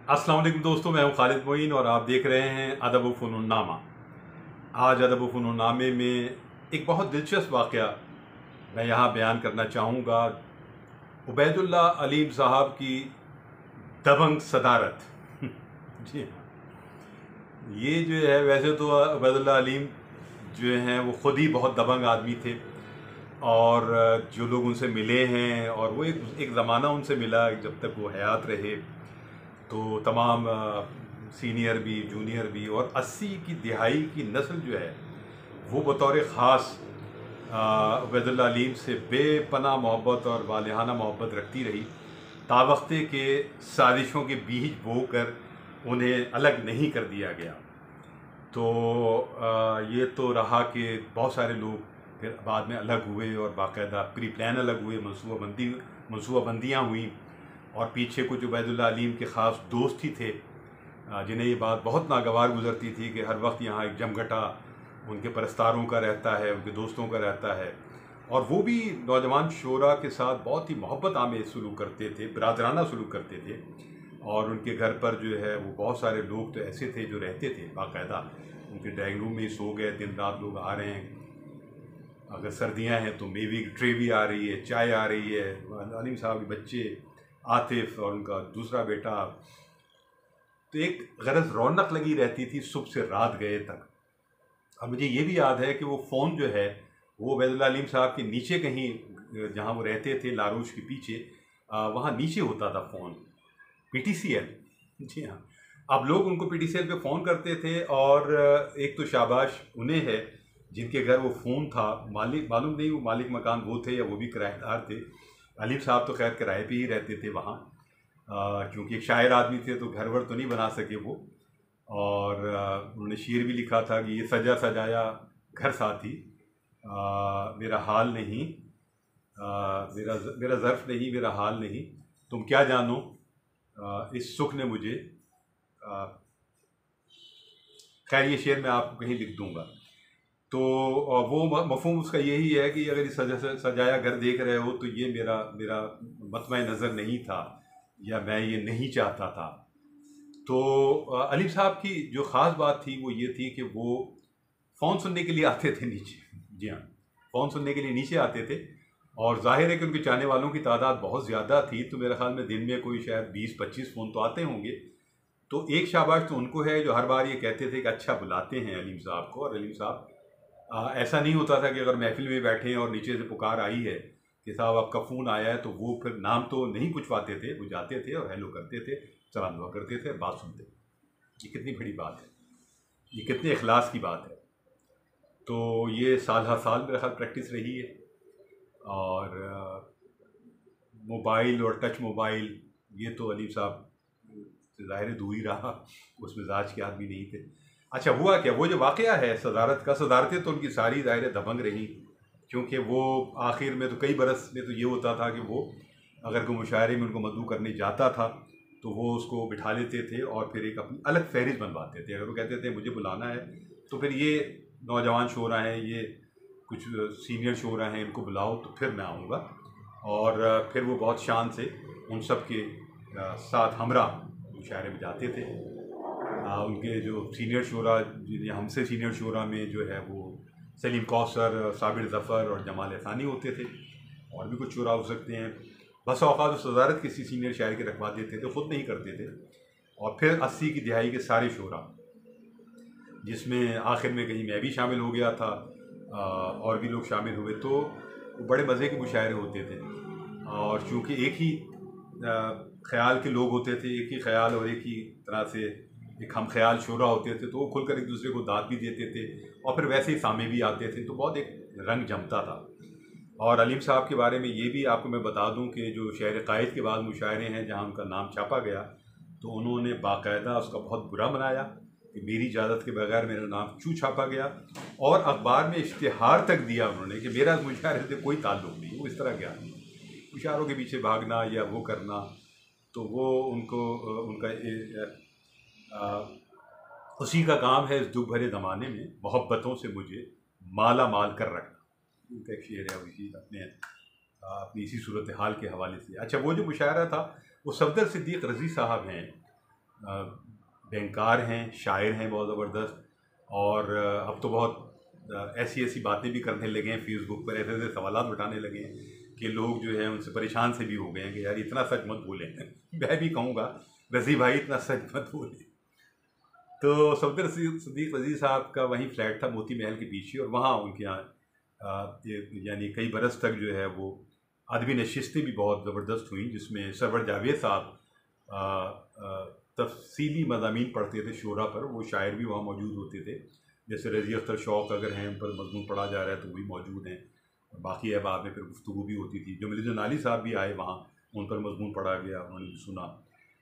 अस्सलाम वालेकुम दोस्तों, मैं हूं खालिद मोइन और आप देख रहे हैं अदब व फ़नून नामा। आज अदब व फ़नून नामे में एक बहुत दिलचस्प वाक़या मैं यहाँ बयान करना चाहूँगा। उबैदुल्ला अलीम साहब की दबंग सदारत। जी हाँ, ये जो है वैसे तो उबैदुल्ला अलीम जो हैं वो ख़ुद ही बहुत दबंग आदमी थे और जो लोग उनसे मिले हैं और वो एक ज़माना उनसे मिला जब तक वो हयात रहे, तो तमाम सीनियर भी जूनियर भी और 80 की दिहाई की नस्ल जो है वो बतौर ख़ास उबैदुल्ला अलीम से बेपनाह मोहब्बत और वालिहाना मोहब्बत रखती रही। तावख्ते के साजिशों के बीज बोकर उन्हें अलग नहीं कर दिया गया। तो ये तो रहा कि बहुत सारे लोग फिर बाद में अलग हुए और बाकायदा प्री प्लान अलग हुए, मनसूबाबंदियाँ हुई और पीछे कुछ उबैदुल्ला अलीम के ख़ास दोस्त ही थे जिन्हें ये बात बहुत नागवार गुजरती थी कि हर वक्त यहाँ एक जमघटा उनके परस्तारों का रहता है, उनके दोस्तों का रहता है और वो भी नौजवान शोरा के साथ बहुत ही मोहब्बत आमेज़ सलूक करते थे, बिरादराना सलूक करते थे। और उनके घर पर जो है वो बहुत सारे लोग तो ऐसे थे जो रहते थे बाकायदा, उनके ड्राइंग रूम में ही सो गए, दिन रात लोग आ रहे हैं। अगर सर्दियां हैं तो मेवे की ट्रे भी आ रही है, चाय आ रही है, अलीम साहब के बच्चे आतिफ और उनका दूसरा बेटा, तो एक गरज रौनक लगी रहती थी सुबह से रात गए तक। अब मुझे ये भी याद है कि वो फ़ोन जो है वो उबैदुल्ला अलीम साहब के नीचे कहीं जहाँ वो रहते थे लारूश के पीछे, वहाँ नीचे होता था फ़ोन, पीटीसीएल। जी हाँ, अब लोग उनको पीटीसीएल पे फ़ोन करते थे और एक तो शाबाश उन्हें है जिनके घर वो फ़ोन था, मालिक मालूम नहीं वो मालिक मकान वो थे या वो भी किराएदार थे। अलीम साहब तो खैर किराए पे ही रहते थे वहाँ, क्योंकि एक शायर आदमी थे तो घर वर तो नहीं बना सके वो। और उन्होंने शेर भी लिखा था कि ये सजा सजाया घर साथी, मेरा हाल नहीं, मेरा मेरा ज़र्फ़ नहीं, मेरा हाल नहीं, तुम क्या जानो इस सुख ने मुझे। खैर ये शेर मैं आपको कहीं लिख दूंगा। तो वो मफ़हूम उसका यही है कि अगर ये सजाया घर देख रहे हो तो ये मेरा मेरा मतमय नज़र नहीं था या मैं ये नहीं चाहता था। तो अलीम साहब की जो ख़ास बात थी वो ये थी कि वो फ़ोन सुनने के लिए आते थे नीचे। जी हाँ, फ़ोन सुनने के लिए नीचे आते थे और ज़ाहिर है कि उनके चाहने वालों की तादाद बहुत ज़्यादा थी, तो मेरे ख़्याल में दिन में कोई शायद 20-25 फ़ोन तो आते होंगे। तो एक शाबाश तो उनको है जो हर बार ये कहते थे कि अच्छा बुलाते हैं अलीम साहब को। और अलीम साहब ऐसा नहीं होता था कि अगर महफिल में बैठे हैं और नीचे से पुकार आई है कि साहब आपका फ़ोन आया है, तो वो फिर नाम तो नहीं पूछवाते थे, वो जाते थे और हेलो करते थे, सलाम दुआ करते थे, बात सुनते थे। ये कितनी बड़ी बात है, ये कितने इखलास की बात है। तो ये साल हर साल मेरे ख्याल प्रैक्टिस रही है। और मोबाइल और टच मोबाइल ये तो अलीम साहब से ज़ाहिर दूर ही रहा, उस मिजाज के आदमी नहीं थे। अच्छा हुआ क्या, वो जो वाक़या है सदारत का, सदारतें तो उनकी सारी ज़ाहिर दबंग रही, क्योंकि वो आखिर में तो कई बरस में तो ये होता था कि वो अगर कोई मुशायरे में उनको मदऊ करने जाता था तो वो उसको बिठा लेते थे और फिर एक अपनी अलग फहरिस्त बनवाते थे। अगर वो कहते थे मुझे बुलाना है तो फिर ये नौजवान शोरा हैं, ये कुछ सीनियर शोरा हैं, इनको बुलाओ तो फिर मैं आऊँगा। और फिर वो बहुत शान से उन सब के साथ हमरा मुशायरे में जाते थे। उनके जो सीनियर शोरा, हमसे सीनियर शोरा में जो है वो सलीम कौसर, साबिर ज़फ़र और जमाल एहसानी होते थे, और भी कुछ शोरा हो सकते हैं। बस औक़ात सदारत किसी सीनियर शायर के रखवा देते थे, ख़ुद नहीं करते थे। और फिर 80 की दिहाई के सारे शोरा, जिसमें आखिर में कहीं मैं भी शामिल हो गया था और भी लोग शामिल हुए, तो बड़े मज़े के मुशायरे होते थे। और चूँकि एक ही ख़्याल के लोग होते थे, एक ही ख़्याल और एक ही तरह से एक हम ख्याल शोरा होते थे, तो वो खुलकर एक दूसरे को दाद भी देते थे और फिर वैसे ही सामे भी आते थे, तो बहुत एक रंग जमता था। और अलीम साहब के बारे में ये भी आपको मैं बता दूं कि जो शेर कायद के बाद मुशायरे हैं जहां उनका नाम छापा गया, तो उन्होंने बाकायदा उसका बहुत बुरा मनाया कि मेरी इजाज़त के बगैर मेरा नाम क्यों छापा गया, और अखबार में इश्तिहार तक दिया उन्होंने कि मेरा मुशायरे से कोई ताल्लुक़ नहीं। वो इस तरह के आदमी, मुशायरों के पीछे भागना या वो करना, तो वो उनको उनका उसी का काम है इस दुख भरे ज़माने में मोहब्बतों से मुझे माला माल कर रखना। उनका एक शेर है उसी अपनी इसी सूरत हाल के हवाले से। अच्छा, वो जो मुशायरा था वो सफदर सिद्दीक़ रज़ी साहब हैं, बैंकार हैं, शायर हैं बहुत ज़बरदस्त। और अब तो बहुत ऐसी ऐसी बातें भी करने लगे हैं फेसबुक पर, ऐसे ऐसे सवालात उठाने लगे हैं कि लोग जो है उनसे परेशान से भी हो गए हैं कि यार इतना सच मत बोलें। मैं भी कहूँगा रज़ी भाई इतना सच मत बोलें। तो सफदर सदीक रज़ी साहब का वहीं फ्लैट था मोती महल के पीछे, और वहाँ उनके यहाँ यानी कई बरस तक जो है वो अदबी नशिस्तें भी बहुत ज़बरदस्त हुई, जिसमें सरवर जावेद साहब तफसीली मज़ामीन पढ़ते थे शोरा पर। वो शायर भी वहाँ मौजूद होते थे, जैसे रज़ी अख्तर शौक़ अगर हैं उन पर मज़मून पढ़ा जा रहा है तो वही मौजूद हैं। और बाकी अहबाब में फिर गुफ्तगू भी होती थी। जो मिर्ज़ा नाली साहब भी आए वहाँ, उन पर मज़मून पढ़ा गया, उन्होंने भी सुना।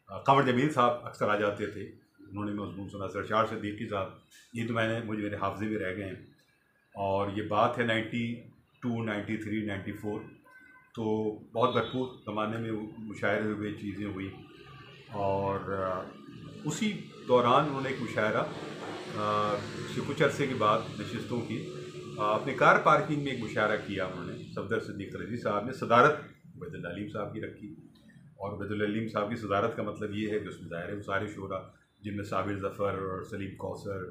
कमर जमील साहब अक्सर आ जाते थे, उन्होंने मज़मून सुना। सरशार सिद्दीकी साहब, ये तो मुझे मेरे हाफ़ज़े में रह गए हैं। और ये बात है 92, 93, 94, तो बहुत भरपूर ज़माने में मुशायरे हुए, चीज़ें हुई। और उसी दौरान उन्होंने एक मुशायरा कुछ अरसे के बाद नशिस्तों की अपने कार पार्किंग में एक मुशायरा किया उन्होंने। सफदर सिद्दीक रज़ी साहब ने सदारत उबैदुल अलीम साहब की रखी। और उबैदुल अलीम साहब की सदारत का मतलब ये है कि उसमें ज़ाहिर है वो सारे शोरा, जिनमें साबिर ज़फ़र और सलीम कौसर,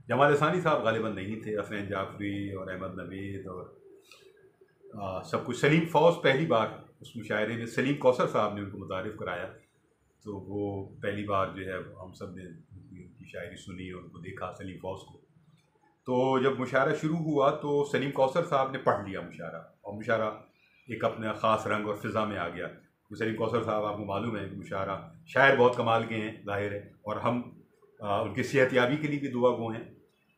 जमाल अहसानी साहब ग़ालिबन नहीं थे, हसनैन जाफ़री और अहमद नवेद और सब कुछ। सलीम फ़ौज़ पहली बार उस मुशायरे में सलीम कौसर साहब ने उनको मुतारिफ़ कराया, तो वो पहली बार जो है हम सब ने उनकी शायरी सुनी और उनको देखा सलीम फ़ौज़ को। तो जब मुशायरा शुरू हुआ तो सलीम कौसर साहब ने पढ़ लिया मुशायरा, और मुशायरा एक अपने ख़ास रंग और फ़िज़ा में आ गया। तो सलीम कौसर साहब, आपको मालूम है कि मुशायरा शायर बहुत कमाल के हैं ज़ाहिर है, और हम उनकी सेहतयाबी के लिए भी दुआ गो हैं।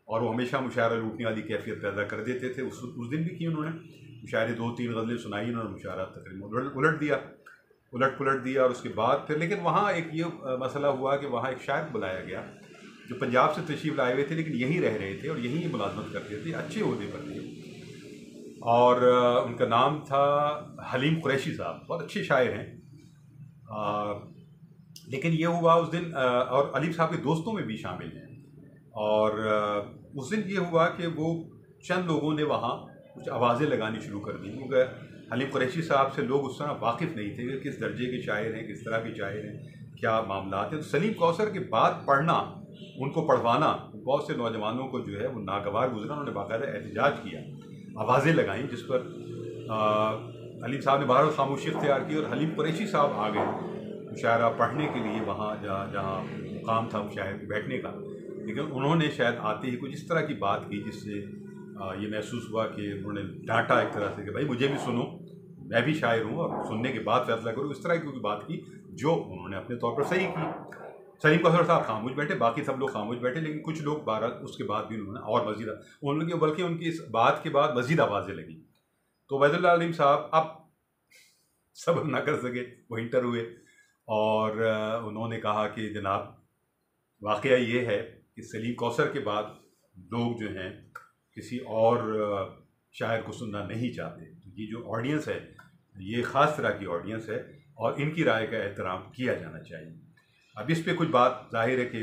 और वो हमेशा मुशायरा लूटने वाली कैफियत पैदा कर देते थे। उस दिन भी की उन्होंने मुशायरे 2-3 गज़लें सुनाई, उन्होंने मुशायरा तकरीबन उलट पुलट दिया। और उसके बाद फिर लेकिन वहाँ एक ये मसला हुआ कि वहाँ एक शायर बुलाया गया जो पंजाब से तशरीफ़ लाए हुए थे, लेकिन यहीं रह रहे थे और यहीं मुलाजमत करते थे, अच्छे ओहदे पर थे। और उनका नाम था हलीम कुरैशी साहब, बहुत अच्छे शायर हैं। लेकिन ये हुआ उस दिन, और अलीम साहब के दोस्तों में भी शामिल हैं। और उस दिन ये हुआ कि वो चंद लोगों ने वहाँ कुछ आवाज़ें लगानी शुरू कर दी, क्योंकि हलीम कुरैशी साहब से लोग उस तरह वाकिफ़ नहीं थे कि किस दर्जे के शायर हैं, किस तरह के शायर हैं, क्या मामला हैं। तो सलीम कौसर के बाद पढ़ना, उनको पढ़वाना बहुत से नौजवानों को जो है वो नागवार गुजरा। उन्होंने बाकायदा एहतजाज किया, आवाज़ें लगाई, जिस पर अलीम साहब ने बहरहाल खामोशी इख्तियार की। और हलीम कुरैशी साहब आ गए मुशायरा पढ़ने के लिए वहाँ जहाँ मुकाम था मुशायर के बैठने का। लेकिन उन्होंने शायद आते ही कुछ इस तरह की बात की जिससे ये महसूस हुआ कि उन्होंने डांटा एक तरह से कि भाई मुझे भी सुनो, मैं भी शायर हूँ और सुनने के बाद फैसला करूँ। इस तरह की बात की जो उन्होंने अपने तौर पर सही की। सलीम कौसर साहब खामोश बैठे, बाकी सब लोग खामोश बैठे, लेकिन कुछ लोग बहरहाल उसके बाद भी उन्होंने और मज़ीद बल्कि उनकी इस बात के बाद मज़ीद आवाज़ें लगी। तो उबैदुल अलीम साहब अब सब्र ना कर सके, वो इंटर हुए और उन्होंने कहा कि जनाब वाक़या ये है कि सलीम कौसर के बाद लोग जो हैं किसी और शायर को सुनना नहीं चाहते। तो ये जो ऑडियंस है ये ख़ास तरह की ऑडियंस है और इनकी राय का एहतराम किया जाना चाहिए। अब इस पे कुछ बात ज़ाहिर है कि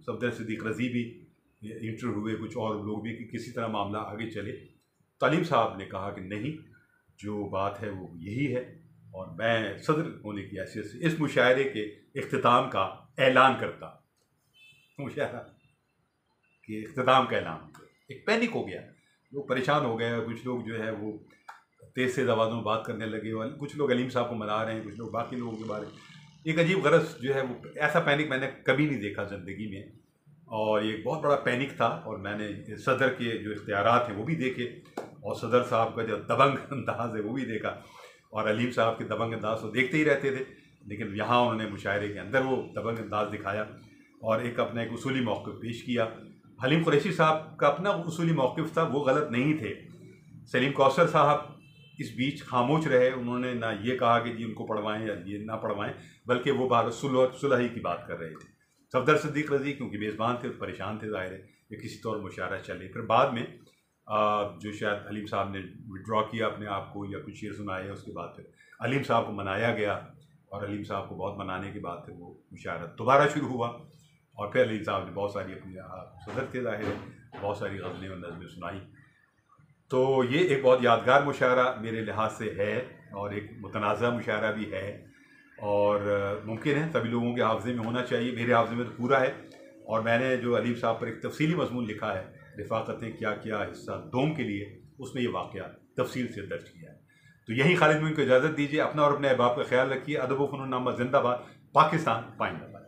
सफदर सिद्दीक रज़ी भी इंटर हुए, कुछ और लोग भी, कि किसी तरह मामला आगे चले। तालीम साहब ने कहा कि नहीं, जो बात है वो यही है और मैं सदर होने की हैसियत से इस मुशायरे के इख्तिताम का ऐलान करता। मुशायरा के इख्तिताम का ऐलान, एक पैनिक हो गया, लोग परेशान हो गए और कुछ लोग जो है वो तेज़ तेज़ आवाज़ों में बात करने लगे। और कुछ लोग अलीम साहब को मना रहे हैं, कुछ लोग बाकी लोगों के बारे में। एक अजीब गरज जो है वो, ऐसा पैनिक मैंने कभी नहीं देखा ज़िंदगी में, और ये बहुत बड़ा पैनिक था। और मैंने सदर के जो इख्तियारात हैं वो भी देखे और सदर साहब का जो दबंग अंदाज़ है वो भी देखा। और अलीम साहब के दबंग अंदाज़ तो देखते ही रहते थे, लेकिन यहाँ उन्होंने मुशायरे के अंदर वो दबंग अंदाज़ दिखाया और एक अपना एक उसूली मौक़िफ़ पेश किया। हलीम कुरैशी साहब का अपना उसूली मौक़िफ़ था, वो गलत नहीं थे। सलीम कौसर साहब इस बीच खामोश रहे, उन्होंने ना ये कहा कि जी उनको पढ़वाएं या ये ना पढ़वाएं, बल्कि वो बात सुलह ही की बात कर रहे थे। सफदर सिद्दीक रज़ी क्योंकि मेज़बान थे, परेशान थे ज़ाहिर है कि किसी तौर मुशायरा चले। फिर बाद में जो शायद अलीम साहब ने विड्रॉ किया अपने आप को या कुछ शेर सुनाए, उसके बाद फिर अलीम साहब को मनाया गया और अलीम साहब को बहुत मनाने के बाद फिर वो मुशायरा दोबारा शुरू हुआ। और फिर अलीम साहब ने बहुत सारी अपनी सदर थे ज़ाहिर है, बहुत सारी गज़लें और नज़में सुनाई। तो ये एक बहुत यादगार मुशायरा मेरे लिहाज से है और एक मुतनाज़ा मुशायरा भी है। और मुमकिन है सभी लोगों के हाफ़ज़े में होना चाहिए। मेरे हाफ़ज़े में तो पूरा है। और मैंने जो अलीफ साहब पर एक तफसीली मज़मून लिखा है, रिफ़ाक़तें क्या क्या हिस्सा दोम के लिए, उसमें ये वाक़या तफसील से दर्ज किया है। तो यही खालिद मोइन को इजाज़त दीजिए। अपना और अपने अहबाब का ख्याल रखिए। अदब व फ़नून नामा ज़िंदाबाद। पाकिस्तान पाइंदाबाद।